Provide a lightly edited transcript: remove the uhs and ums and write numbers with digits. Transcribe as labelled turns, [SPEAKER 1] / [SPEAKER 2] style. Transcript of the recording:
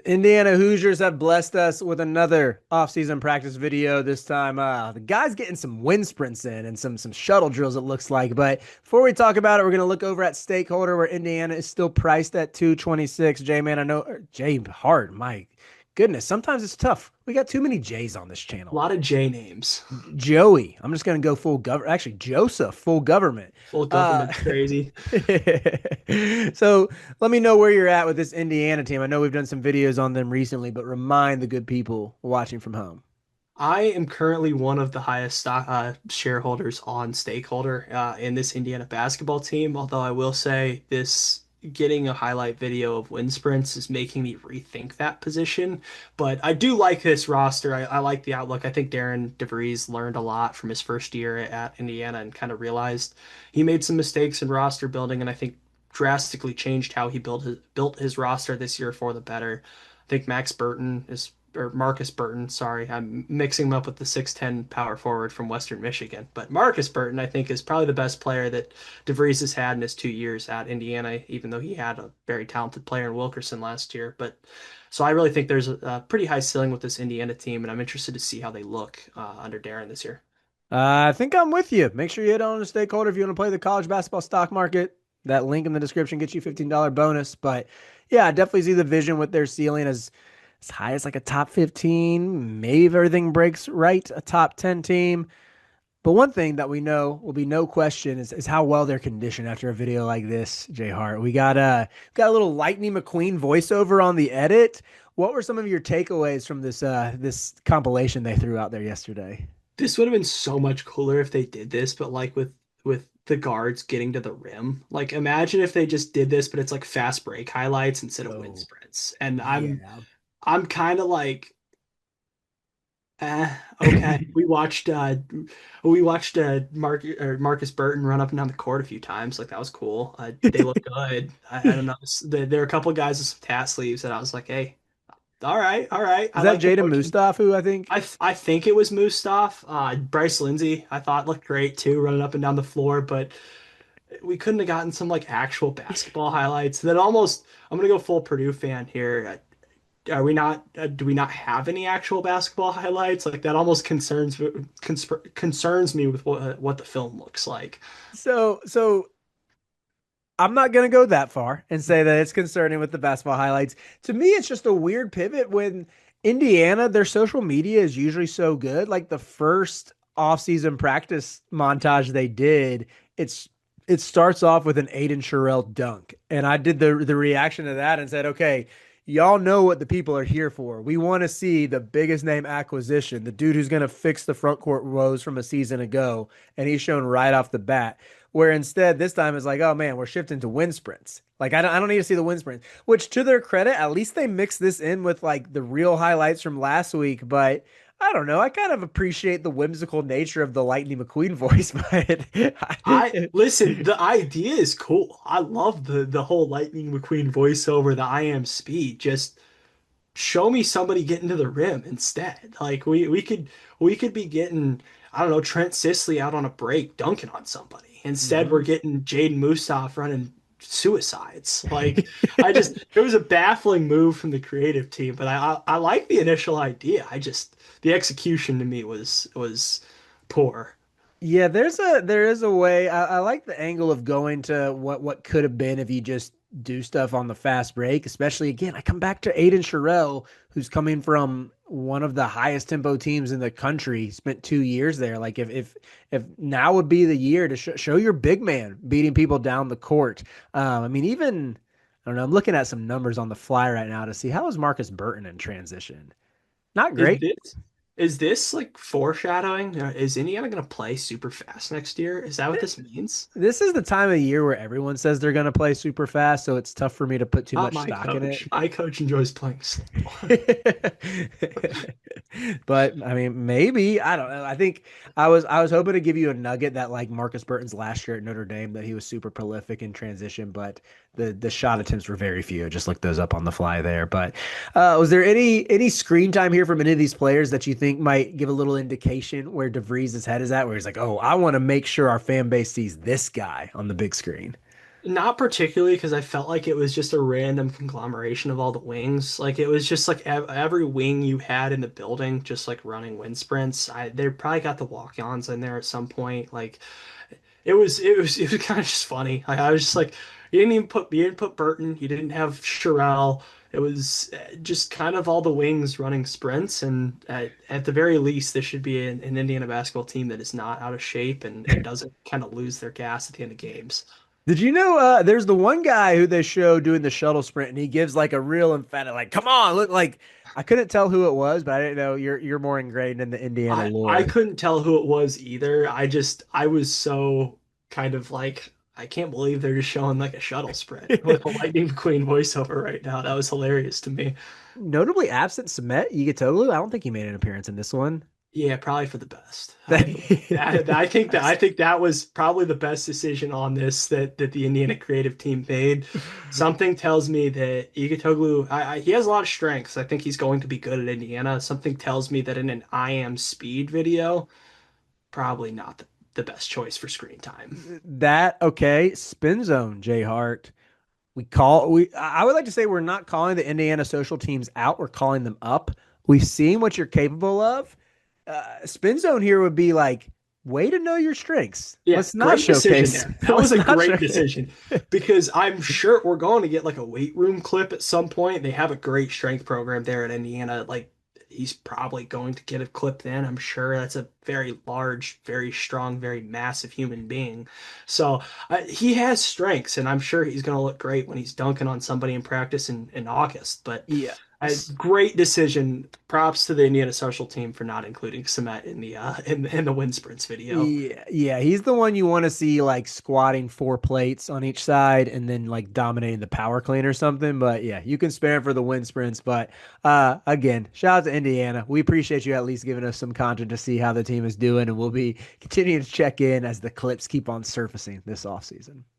[SPEAKER 1] Indiana Hoosiers have blessed us with another offseason practice video. This time, the guys getting some wind sprints in and some shuttle drills, it looks like. But before we talk about it, we're going to look over at Stakeholder, where Indiana is still priced at 226. J man, I know Jay Hart. My goodness, sometimes it's tough. We got too many J's on this
[SPEAKER 2] A
[SPEAKER 1] channel.
[SPEAKER 2] lot of J names.
[SPEAKER 1] Joey, I'm just going to go full government. Actually, Joseph, full government.
[SPEAKER 2] Full
[SPEAKER 1] Uh,
[SPEAKER 2] government's crazy.
[SPEAKER 1] so let me know where you're at with this Indiana team. I know we've done some videos on them recently, but remind the good people watching from home.
[SPEAKER 2] I am currently one of the highest stock shareholders on Stakeholder in this Indiana basketball team. Although I will say this getting a highlight video of wind sprints is making me rethink that position. But I do like this roster. I like the outlook. I think Darren DeVries learned a lot from his first year at Indiana and kind of realized he made some mistakes in roster building, and I think drastically changed how he built his roster this year for the better. I think Max Burton is or Marcus Burton, sorry, I'm mixing him up with the 6'10 power forward from Western Michigan. But Marcus Burton, I think, is probably the best player that DeVries has had in his 2 years at Indiana, even though he had a very talented player in Wilkerson last year. But so I really think there's a pretty high ceiling with this Indiana team, and I'm interested to see how they look under Darren this year.
[SPEAKER 1] I think I'm with you. Make sure you hit on the Stakeholder if you want to play the college basketball stock market. That link in the description gets you $15 bonus. But yeah, I definitely see the vision with their ceiling as high as like a top 15, maybe if everything breaks right, a top 10 team. But one thing that we know will be no question is how well they're conditioned after a video like this, Jay Hart. We got a little Lightning McQueen voiceover on the edit. What were some of your takeaways from this compilation they threw out there yesterday?
[SPEAKER 2] This would have been so much cooler if they did this, but like with the guards getting to the rim. Like imagine if they just did this, but it's like fast break highlights instead of wind
[SPEAKER 1] Oh,
[SPEAKER 2] sprints. And
[SPEAKER 1] yeah.
[SPEAKER 2] I'm kind of like, okay. We watched Marcus Burton run up and down the court a few times. Like that was cool. They look good. I don't know. There are a couple of guys with some tat sleeves that I was like, hey, all right, all right.
[SPEAKER 1] Is
[SPEAKER 2] I
[SPEAKER 1] that
[SPEAKER 2] like the
[SPEAKER 1] Jaden
[SPEAKER 2] coaching.
[SPEAKER 1] Mustafa, I think?
[SPEAKER 2] I think it was Mustaf. Bryce Lindsey, I thought looked great too, running up and down the floor, but we couldn't have gotten some like actual basketball highlights. That almost, I'm gonna go full Purdue fan here. Are we not? Do we not have any actual basketball highlights? Like that almost concerns me with what the film looks like.
[SPEAKER 1] So I'm not gonna go that far and say that it's concerning with the basketball highlights. To me, it's just a weird pivot when Indiana, their social media is usually so good. Like the first offseason practice montage they did, it's it starts off with an Aiden Sherrill dunk. And I did the reaction to that and said, okay, y'all know what the people are here for. We want to see the biggest name acquisition, the dude who's gonna fix the front court woes from a season ago, and he's shown right off the bat. Where instead this time it's like, oh man, we're shifting to wind sprints. Like I don't need to see the wind sprints. Which to their credit, at least they mixed this in with like the real highlights from last week. But I don't know. I kind of appreciate the whimsical nature of the Lightning McQueen voice, but
[SPEAKER 2] I listen, the idea is cool. I love the whole Lightning McQueen voiceover, the I am speed. Just show me somebody getting to the rim instead. Like we could be getting, I don't know, Trent Sisley out on a break dunking on somebody. Instead, we're
[SPEAKER 1] Mhm.
[SPEAKER 2] getting Jaden Mustaf running suicides. Like I just it was a baffling move from the creative team, but I like the initial idea. I just the execution to me was poor.
[SPEAKER 1] Yeah, there is a way. I like the angle of going to what could have been if you just do stuff on the fast break. Especially again, I come back to Aiden Sherrill, who's coming from one of the highest tempo teams in the country. Spent 2 years there. Like if now would be the year to show your big man beating people down the court. I mean, even I don't know. I'm looking at some numbers on the fly right now to see how is Marcus Burton in transition. Not
[SPEAKER 2] Is
[SPEAKER 1] great.
[SPEAKER 2] this like foreshadowing? Is Indiana gonna play super fast next year? Is that what this means?
[SPEAKER 1] This is the time of year where everyone says they're going to play super fast, so it's tough for me to put too
[SPEAKER 2] Not
[SPEAKER 1] much
[SPEAKER 2] my
[SPEAKER 1] stock in
[SPEAKER 2] coach.
[SPEAKER 1] it.
[SPEAKER 2] My coach enjoys playing slow.
[SPEAKER 1] But I mean, maybe I don't know. I was hoping to give you a nugget that like Marcus Burton's last year at Notre Dame that he was super prolific in transition, but the shot attempts were very few. Just look those up on the fly there. But was there any screen time here from any of these players that you think might give a little indication where DeVries' head is at, where he's like, oh, I want to make sure our fan base sees this guy on the big screen?
[SPEAKER 2] Not particularly because I felt like it was just a random conglomeration of all the wings. Like it was just like every wing you had in the building, just like running wind sprints. They probably got the walk-ons in there at some point. Like it was kind of just funny. I was just like, you didn't put Burton, you didn't have Sherelle. It was just kind of all the wings running sprints, and at the very least, this should be an Indiana basketball team that is not out of shape and doesn't kind of lose their gas at the end of games.
[SPEAKER 1] Did you know there's the one guy who they show doing the shuttle sprint and he gives like a real emphatic like come on look like I couldn't tell who it was, but I didn't know you're more ingrained in the Indiana
[SPEAKER 2] I
[SPEAKER 1] lore.
[SPEAKER 2] couldn't tell who it was either. I was so kind of like I can't believe they're just showing like a shuttle sprint with a Lightning McQueen voiceover right now. That was hilarious to me.
[SPEAKER 1] Notably absent Samet Yigitoglu. I don't think he made an appearance in this one.
[SPEAKER 2] Yeah, probably for the best. I
[SPEAKER 1] That's-
[SPEAKER 2] think that was probably the best decision on this that the Indiana creative team made. Something tells me that Igutoglu, he has a lot of strengths. I think he's going to be good at Indiana. Something tells me that in an I am speed video, probably not the best choice for screen time.
[SPEAKER 1] that okay. Spin zone, Jay Hart. I would like to say we're not calling the Indiana social teams out, we're calling them up. We've seen what you're capable of. Spin zone here would be like, way to know your strengths.
[SPEAKER 2] Yeah,
[SPEAKER 1] Let's not
[SPEAKER 2] great decision
[SPEAKER 1] showcase.
[SPEAKER 2] there. That was
[SPEAKER 1] Let's
[SPEAKER 2] a
[SPEAKER 1] not
[SPEAKER 2] great
[SPEAKER 1] showcase.
[SPEAKER 2] decision because I'm sure we're going to get like a weight room clip at some point. They have a great strength program there at Indiana. Like he's probably going to get a clip then. I'm sure that's a very large, very strong, very massive human being. So he has strengths, and I'm sure he's going to look great when he's dunking on somebody in practice in August. But
[SPEAKER 1] Yeah.
[SPEAKER 2] great decision. Props to the Indiana social team for not including Cement in the in the wind sprints video.
[SPEAKER 1] Yeah, he's the one you want to see like squatting 4 plates on each side and then like dominating the power clean or something. But yeah, you can spare him for the wind sprints. But again, shout out to Indiana. We appreciate you at least giving us some content to see how the team is doing, and we'll be continuing to check in as the clips keep on surfacing this offseason.